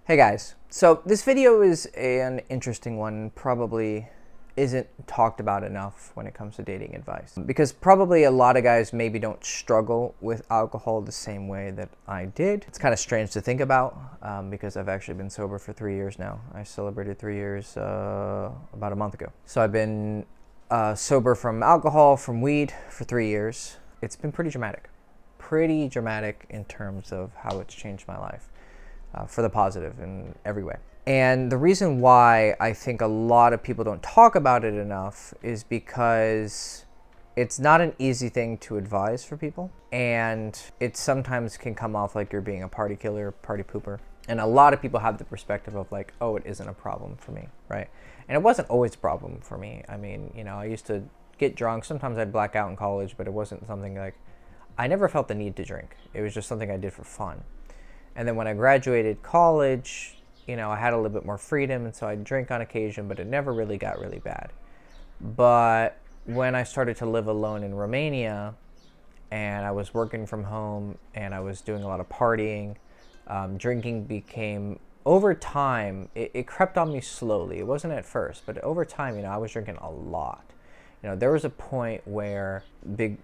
Hey guys, so this video is an interesting one, probably isn't talked about enough when it comes to dating advice. Because probably a lot of guys maybe don't struggle with alcohol the same way that I did. It's kind of strange to think about because I've actually been sober for 3 years now. I celebrated 3 years about a month ago. So I've been sober from alcohol, from weed for 3 years. It's been pretty dramatic. Pretty dramatic in terms of how it's changed my life. For the positive in every way. And the reason why I think a lot of people don't talk about it enough is because it's not an easy thing to advise for people. And it sometimes can come off like you're being a party killer, party pooper. And a lot of people have the perspective of like, oh, it isn't a problem for me, right? And it wasn't always a problem for me. I mean, you know, I used to get drunk. Sometimes I'd black out in college, but it wasn't something like, I never felt the need to drink. It was just something I did for fun. And then when I graduated college, you know, I had a little bit more freedom, and so I'd drink on occasion, but it never really got really bad. But when I started to live alone in Romania, and I was working from home, and I was doing a lot of partying, drinking became, over time, it crept on me slowly. It wasn't at first, but over time, you know, I was drinking a lot. You know, there was a point where big,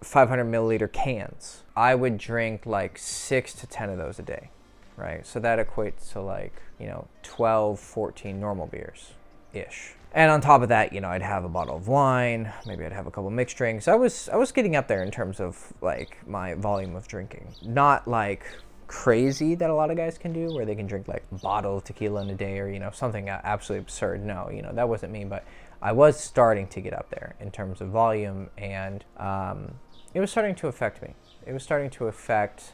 500 milliliter cans, I would drink like 6 to 10 of those a day, right? So that equates to like, 12, 14 normal beers-ish. And on top of that, I'd have a bottle of wine, maybe I'd have a couple mixed drinks. I was getting up there in terms of like my volume of drinking. Not like crazy that a lot of guys can do, where they can drink like a bottle of tequila in a day or, something absolutely absurd. No, that wasn't me, but I was starting to get up there in terms of volume, and it was starting to affect me. It was starting to affect,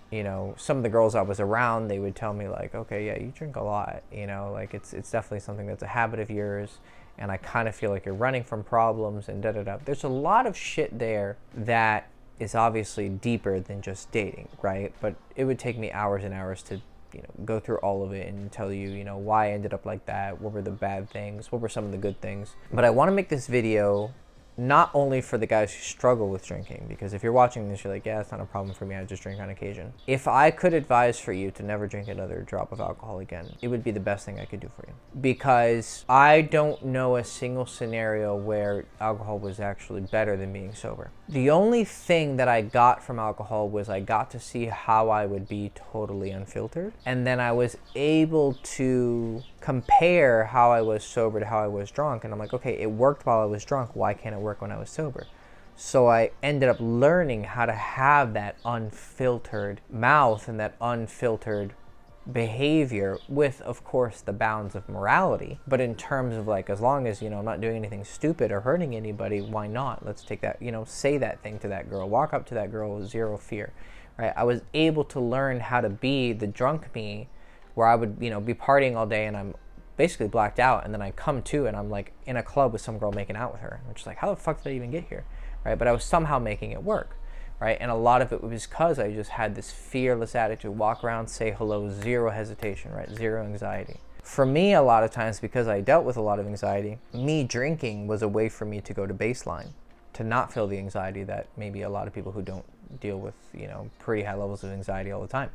some of the girls I was around. They would tell me like, okay, yeah, you drink a lot, like it's definitely something that's a habit of yours, and I kind of feel like you're running from problems and da-da-da. There's a lot of shit there that is obviously deeper than just dating, right? But it would take me hours and hours to go through all of it and tell you, why I ended up like that, what were the bad things, what were some of the good things. But I want to make this video not only for the guys who struggle with drinking, because if you're watching this, you're like, yeah, it's not a problem for me, I just drink on occasion. If I could advise for you to never drink another drop of alcohol again, it would be the best thing I could do for you. Because I don't know a single scenario where alcohol was actually better than being sober. The only thing that I got from alcohol was I got to see how I would be totally unfiltered. And then I was able to compare how I was sober to how I was drunk. And I'm like, okay, it worked while I was drunk. Why can't it work when I was sober? So I ended up learning how to have that unfiltered mouth and that unfiltered behavior with, of course, the bounds of morality. But in terms of like, as long as, I'm not doing anything stupid or hurting anybody, why not? Let's take that, say that thing to that girl, walk up to that girl with zero fear, right? I was able to learn how to be the drunk me, where I would, be partying all day and I'm basically blacked out, and then I come to and I'm like in a club with some girl making out with her. I'm just like, how the fuck did I even get here, right? But I was somehow making it work. Right? And a lot of it was because I just had this fearless attitude, walk around, say hello, zero hesitation, right? Zero anxiety. For me, a lot of times, because I dealt with a lot of anxiety, me drinking was a way for me to go to baseline, to not feel the anxiety that maybe a lot of people who don't deal with, pretty high levels of anxiety all the time.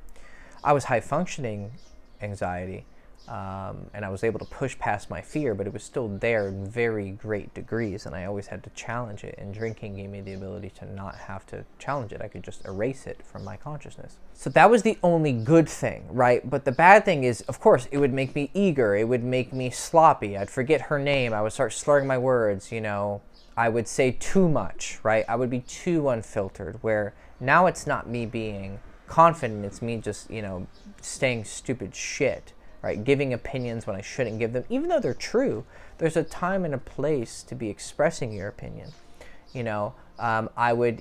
I was high functioning anxiety, and I was able to push past my fear, but it was still there in very great degrees, and I always had to challenge it, and drinking gave me the ability to not have to challenge it. I could just erase it from my consciousness. So that was the only good thing, right? But the bad thing is, of course, it would make me eager, it would make me sloppy, I'd forget her name, I would start slurring my words, I would say too much, right? I would be too unfiltered, where now it's not me being confident, it's me just, saying stupid shit. Right, giving opinions when I shouldn't give them, even though they're true. There's a time and a place to be expressing your opinion. I would,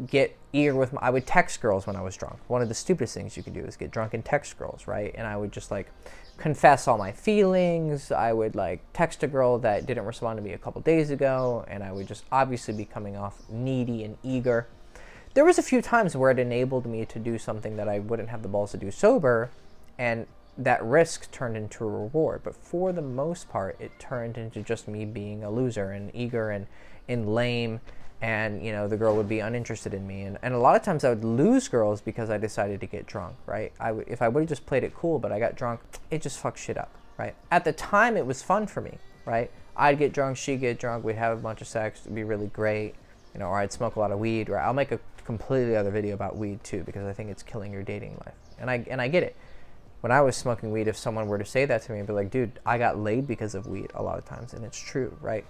get eager with I would text girls when I was drunk. One of the stupidest things you could do is get drunk and text girls, right? And I would just like confess all my feelings. I would like text a girl that didn't respond to me a couple days ago, and I would just obviously be coming off needy and eager. There was a few times where it enabled me to do something that I wouldn't have the balls to do sober, and that risk turned into a reward. But for the most part, it turned into just me being a loser and eager and lame and you know, the girl would be uninterested in me, and a lot of times I would lose girls because I decided to get drunk, right? If I would have just played it cool, but I got drunk, it just fucked shit up, right? At the time, it was fun for me, right? I'd get drunk, she'd get drunk, we'd have a bunch of sex, it'd be really great, you know, or I'd smoke a lot of weed, or I'll make a completely other video about weed too, because I think it's killing your dating life, and I get it. When I was smoking weed, if someone were to say that to me, I'd be like, dude, I got laid because of weed a lot of times, and it's true, right?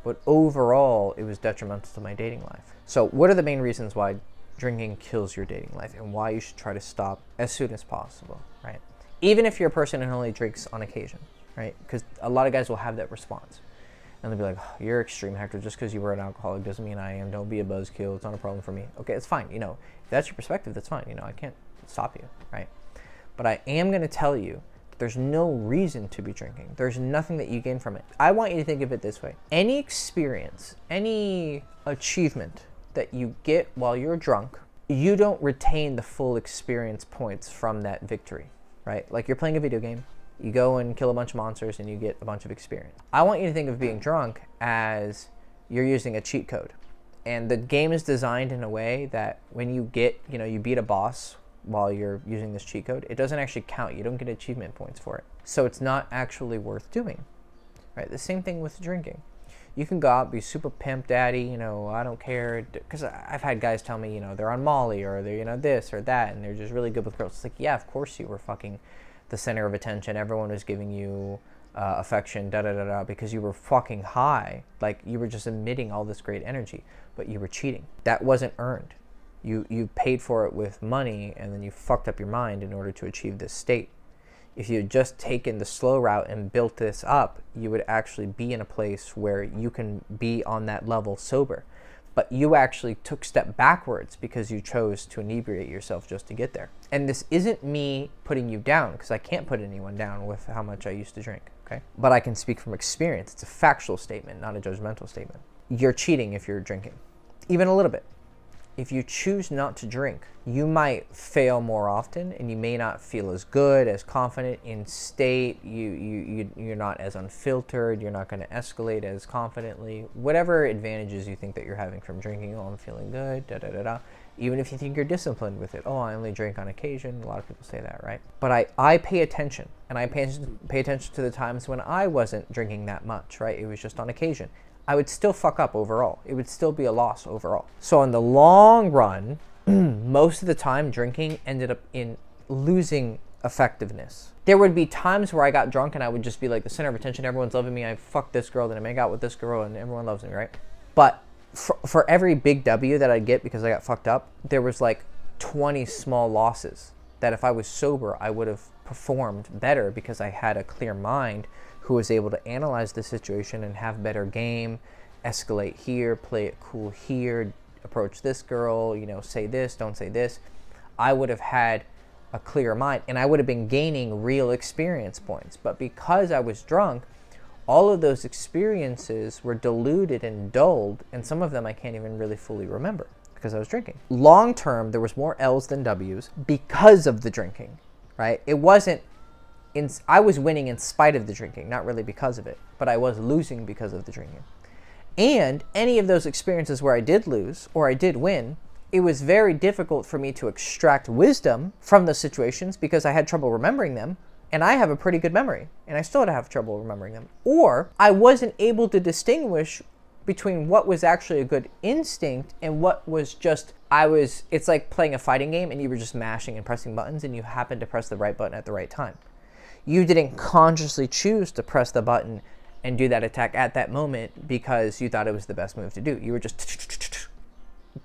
But overall, it was detrimental to my dating life. So what are the main reasons why drinking kills your dating life, and why you should try to stop as soon as possible, right? Even if you're a person who only drinks on occasion, right? Because a lot of guys will have that response. And they'll be like, oh, you're extreme, Hector. Just because you were an alcoholic doesn't mean I am. Don't be a buzzkill. It's not a problem for me. Okay, it's fine. You know, if that's your perspective, that's fine. You know, I can't stop you, right? But I am going to tell you, there's no reason to be drinking. There's nothing that you gain from it. I want you to think of it this way. Any experience, any achievement that you get while you're drunk, you don't retain the full experience points from that victory, right? Like you're playing a video game, you go and kill a bunch of monsters and you get a bunch of experience. I want you to think of being drunk as you're using a cheat code. And the game is designed in a way that when you get, you know, you beat a boss while you're using this cheat code, it doesn't actually count. You don't get achievement points for it. So it's not actually worth doing, right? The same thing with drinking. You can go out, be super pimp daddy, you know, I don't care. Because I've had guys tell me, you know, they're on Molly or they're, you know, this or that, and they're just really good with girls. It's like, yeah, of course you were fucking the center of attention. Everyone was giving you affection, da-da-da-da, because you were fucking high. Like, you were just emitting all this great energy, but you were cheating. That wasn't earned. You paid for it with money, and then you fucked up your mind in order to achieve this state. If you had just taken the slow route and built this up, you would actually be in a place where you can be on that level sober. But you actually took a step backwards because you chose to inebriate yourself just to get there. And this isn't me putting you down, because I can't put anyone down with how much I used to drink, okay? But I can speak from experience. It's a factual statement, not a judgmental statement. You're cheating if you're drinking, even a little bit. If you choose not to drink, you might fail more often, and you may not feel as good, as confident in state. You're not as unfiltered. You're not going to escalate as confidently. Whatever advantages you think that you're having from drinking, oh, I'm feeling good, da-da-da-da. Even if you think you're disciplined with it, oh, I only drink on occasion. A lot of people say that, right? But I pay attention, and I pay attention to the times when I wasn't drinking that much, right? It was just on occasion. I would still fuck up overall. It would still be a loss overall. So in the long run, most of the time drinking ended up in losing effectiveness. There would be times where I got drunk and I would just be like the center of attention. Everyone's loving me. I fucked this girl, then I make out with this girl, and everyone loves me, right? But for every big W that I'd get because I got fucked up, there was like 20 small losses that if I was sober, I would have performed better because I had a clear mind who was able to analyze the situation and have better game, escalate here, play it cool here, approach this girl, you know, say this, don't say this. I would have had a clear mind, and I would have been gaining real experience points. But because I was drunk, all of those experiences were diluted and dulled, and some of them I can't even really fully remember because I was drinking. Long term, there was more L's than W's because of the drinking, right? It wasn't, I was winning in spite of the drinking, not really because of it, but I was losing because of the drinking. And any of those experiences where I did lose or I did win, it was very difficult for me to extract wisdom from those situations because I had trouble remembering them, and I have a pretty good memory, and I still have trouble remembering them. Or I wasn't able to distinguish between what was actually a good instinct and what was just, it's like playing a fighting game and you were just mashing and pressing buttons and you happened to press the right button at the right time. You didn't consciously choose to press the button and do that attack at that moment because you thought it was the best move to do. You were just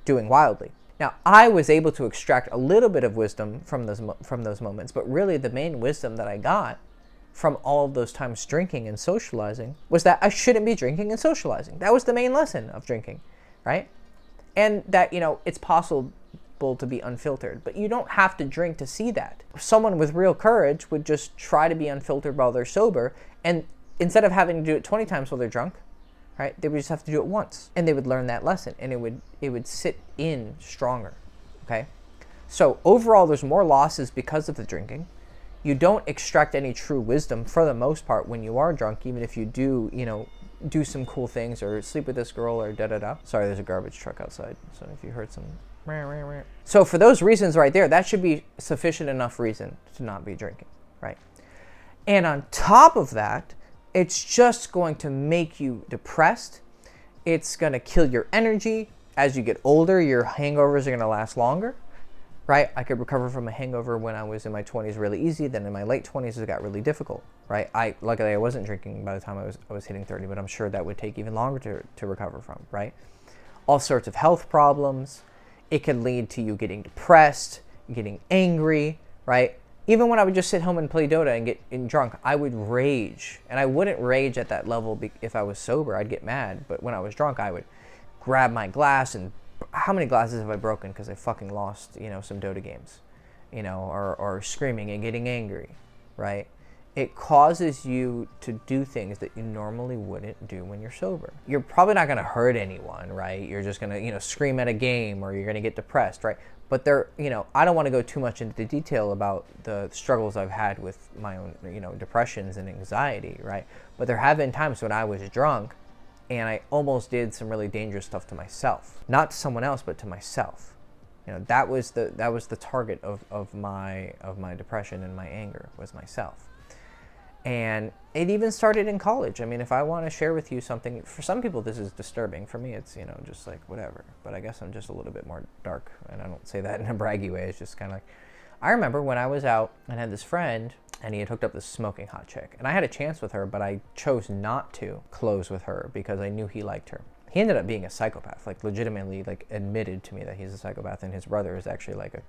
doing wildly. Now, I was able to extract a little bit of wisdom from those moments, but really the main wisdom that I got from all of those times drinking and socializing was that I shouldn't be drinking and socializing. That was the main lesson of drinking, right? And that, you know, it's possible to be unfiltered, but you don't have to drink to see that. Someone with real courage would just try to be unfiltered while they're sober, and instead of having to do it 20 times while they're drunk, right, they would just have to do it once, and they would learn that lesson, and it would sit in stronger, okay? So overall, there's more losses because of the drinking. You don't extract any true wisdom for the most part when you are drunk, even if you do, you know, do some cool things or sleep with this girl or da-da-da. Sorry, there's a garbage truck outside, so if you heard some... So for those reasons right there, that should be sufficient enough reason to not be drinking, right? And on top of that, it's just going to make you depressed. It's going to kill your energy. As you get older, your hangovers are going to last longer, right? I could recover from a hangover when I was in my 20s really easy. Then in my late 20s, it got really difficult, right? Luckily, I wasn't drinking by the time I was hitting 30, but I'm sure that would take even longer to recover from, right? All sorts of health problems. It could lead to you getting depressed, getting angry, right? Even when I would just sit home and play Dota and get drunk, I would rage. And I wouldn't rage at that level if I was sober. I'd get mad. But when I was drunk, I would grab my glass and... How many glasses have I broken because I fucking lost, some Dota games? Or screaming and getting angry, right? It causes you to do things that you normally wouldn't do when you're sober. You're probably not going to hurt anyone, right? You're just going to, scream at a game, or you're going to get depressed, right? But I don't want to go too much into detail about the struggles I've had with my own, depressions and anxiety, right? But there have been times when I was drunk and I almost did some really dangerous stuff to myself. Not to someone else, but to myself. That was the target of my depression and my anger, was myself. And it even started in college. I mean, if I want to share with you something, for some people this is disturbing. For me, it's, just like whatever. But I guess I'm just a little bit more dark. And I don't say that in a braggy way. It's just kind of like, I remember when I was out and had this friend, and he had hooked up this smoking hot chick. And I had a chance with her, but I chose not to close with her because I knew he liked her. He ended up being a psychopath, like legitimately admitted to me that he's a psychopath, and his brother is actually like a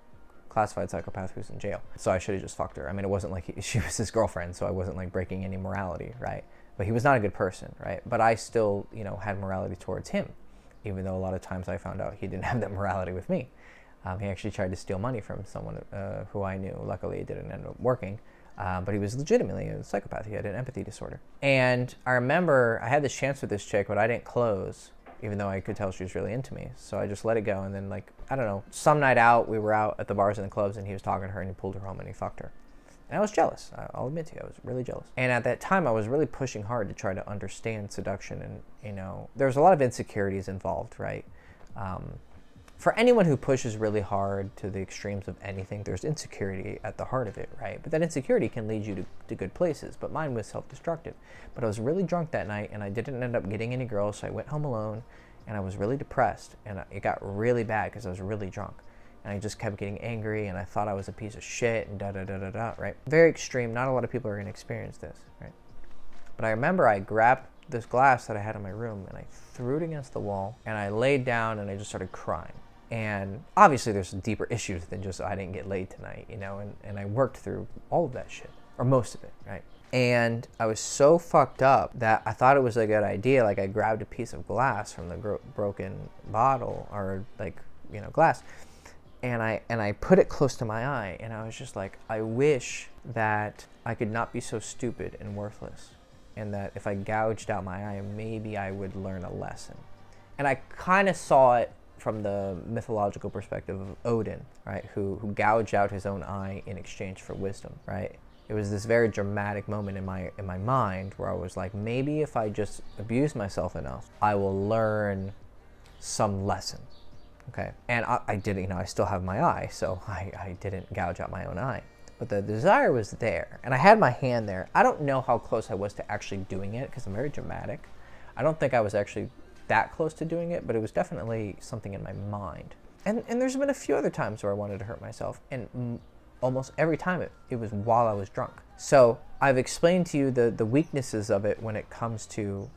classified psychopath who's in jail. So I should have just fucked her. I mean, it wasn't like she was his girlfriend, so I wasn't like breaking any morality, right? But he was not a good person, right? But I still, had morality towards him, even though a lot of times I found out he didn't have that morality with me. He actually tried to steal money from someone who I knew. Luckily, it didn't end up working. But he was legitimately a psychopath. He had an empathy disorder. And I remember I had this chance with this chick, but I didn't close, even though I could tell she was really into me. So I just let it go. And then, I don't know, some night out, we were out at the bars and the clubs, and he was talking to her, and he pulled her home, and he fucked her. And I was jealous. I'll admit to you, I was really jealous. And at that time, I was really pushing hard to try to understand seduction. And, there's a lot of insecurities involved, right? For anyone who pushes really hard to the extremes of anything, there's insecurity at the heart of it, right? But that insecurity can lead you to good places. But mine was self-destructive. But I was really drunk that night, and I didn't end up getting any girls, so I went home alone, and I was really depressed. And it got really bad because I was really drunk. And I just kept getting angry, and I thought I was a piece of shit, and da-da-da-da-da, right? Very extreme. Not a lot of people are going to experience this, right? But I remember I grabbed this glass that I had in my room, and I threw it against the wall, and I laid down, and I just started crying. And obviously there's some deeper issues than just I didn't get laid tonight, and I worked through all of that shit, or most of it, right? And I was so fucked up that I thought it was a good idea. Like, I grabbed a piece of glass from the broken bottle, or glass, and I put it close to my eye, and I was just like, I wish that I could not be so stupid and worthless, and that if I gouged out my eye, maybe I would learn a lesson. And I kind of saw it from the mythological perspective of Odin, right, who gouged out his own eye in exchange for wisdom, right? It was this very dramatic moment in my mind where I was like, maybe if I just abuse myself enough, I will learn some lesson, okay? And I didn't, I still have my eye, so I didn't gouge out my own eye. But the desire was there, and I had my hand there. I don't know how close I was to actually doing it, because I'm very dramatic. I don't think I was actually that close to doing it, but it was definitely something in my mind. And there's been a few other times where I wanted to hurt myself, and almost every time it was while I was drunk. So I've explained to you the weaknesses of it when it comes to,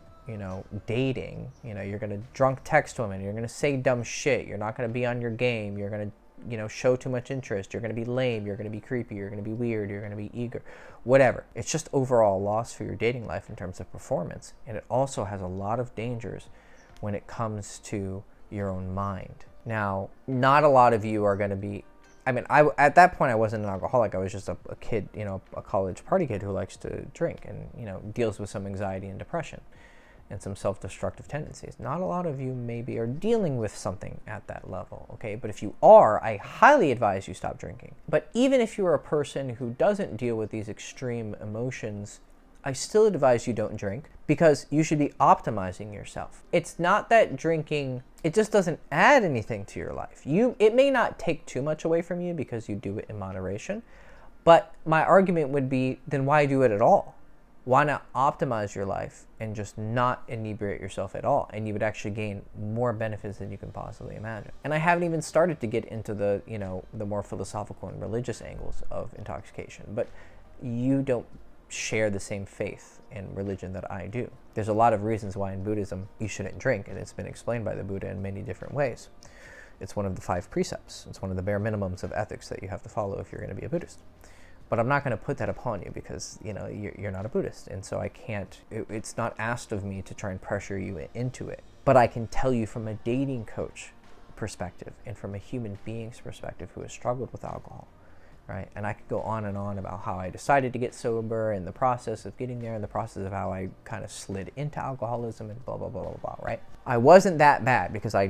dating. You're gonna drunk text women, you're gonna say dumb shit, you're not gonna be on your game, you're gonna show too much interest, you're gonna be lame, you're gonna be creepy, you're gonna be weird, you're gonna be eager, whatever. It's just overall loss for your dating life in terms of performance. And it also has a lot of dangers when it comes to your own mind. Now, not a lot of you are going to be, at that point I wasn't an alcoholic. I was just a kid, a college party kid who likes to drink and, deals with some anxiety and depression and some self-destructive tendencies. Not a lot of you maybe are dealing with something at that level, okay? But if you are, I highly advise you stop drinking. But even if you're a person who doesn't deal with these extreme emotions I still advise you don't drink because you should be optimizing yourself. It's not that drinking, it just doesn't add anything to your life. It may not take too much away from you because you do it in moderation, but my argument would be, then why do it at all? Why not optimize your life and just not inebriate yourself at all? And you would actually gain more benefits than you can possibly imagine. And I haven't even started to get into the, the more philosophical and religious angles of intoxication, but you don't share the same faith and religion that I do. There's a lot of reasons why in Buddhism you shouldn't drink, and it's been explained by the Buddha in many different ways. It's one of the 5 precepts. It's one of the bare minimums of ethics that you have to follow if you're going to be a Buddhist. But I'm not going to put that upon you because, you're not a Buddhist. And so I can't, it's not asked of me to try and pressure you into it. But I can tell you from a dating coach perspective and from a human being's perspective who has struggled with alcohol, right? And I could go on and on about how I decided to get sober and the process of getting there and the process of how I kind of slid into alcoholism and blah, blah, blah, blah, blah, right? I wasn't that bad because I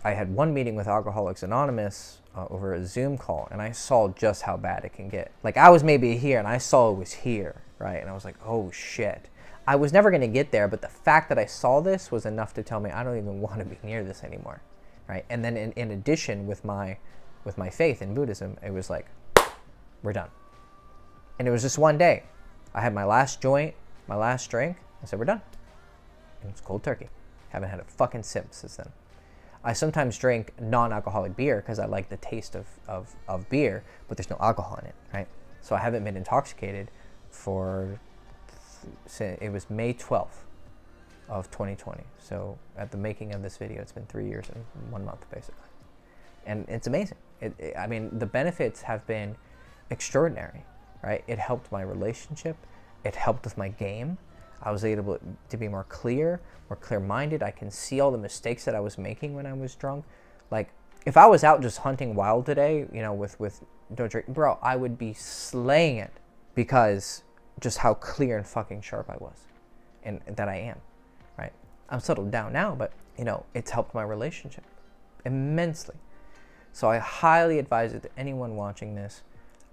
had one meeting with Alcoholics Anonymous over a Zoom call, and I saw just how bad it can get. Like, I was maybe here, and I saw it was here, right? And I was like, oh, shit. I was never going to get there, but the fact that I saw this was enough to tell me I don't even want to be near this anymore, right? And then in addition, with my faith in Buddhism, it was like, we're done. And it was just one day. I had my last joint, my last drink. I said, we're done. And it's cold turkey. Haven't had a fucking sip since then. I sometimes drink non-alcoholic beer because I like the taste of beer, but there's no alcohol in it, right? So I haven't been intoxicated it was May 12th of 2020. So at the making of this video, it's been 3 years and 1 month, basically. And it's amazing. I mean, the benefits have been extraordinary, right? It helped my relationship. It helped with my game. I was able to be more clear-minded. I can see all the mistakes that I was making when I was drunk. Like, if I was out just hunting wild today, with don't drink, bro, I would be slaying it because just how clear and fucking sharp I was and that I am, right? I'm settled down now, but, it's helped my relationship immensely. So I highly advise it to anyone watching this.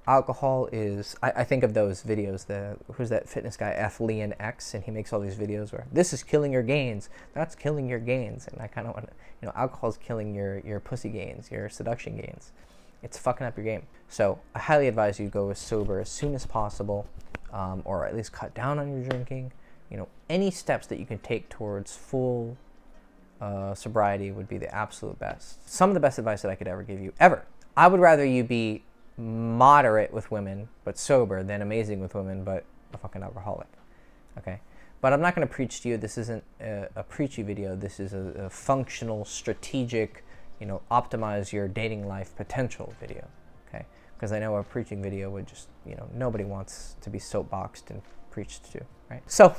Alcohol is, I think of those videos, who's that fitness guy, Athlean X, and he makes all these videos where this is killing your gains, that's killing your gains, and I kind of want to, alcohol is killing your pussy gains, your seduction gains. It's fucking up your game. So I highly advise you go as sober as soon as possible, or at least cut down on your drinking. Any steps that you can take towards full sobriety would be the absolute best. Some of the best advice that I could ever give you, ever. I would rather you be moderate with women but sober than amazing with women but a fucking alcoholic, okay? But I'm not going to preach to you. This isn't a preachy video. This is a functional, strategic, optimize your dating life potential video, okay? Because I know a preaching video would just, nobody wants to be soapboxed and preached to, right? So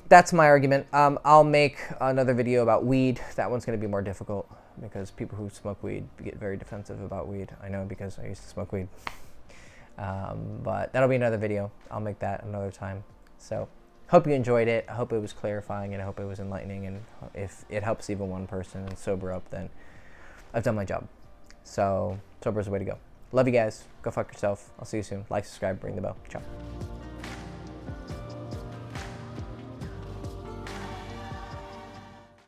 that's my argument. I'll make another video about weed. That one's going to be more difficult because people who smoke weed get very defensive about weed. I know because I used to smoke weed. But that'll be another video. I'll make that another time. So hope you enjoyed it. I hope it was clarifying, and I hope it was enlightening. And if it helps even one person sober up, then I've done my job. So sober is the way to go. Love you guys. Go fuck yourself. I'll see you soon. Like, subscribe, ring the bell. Ciao.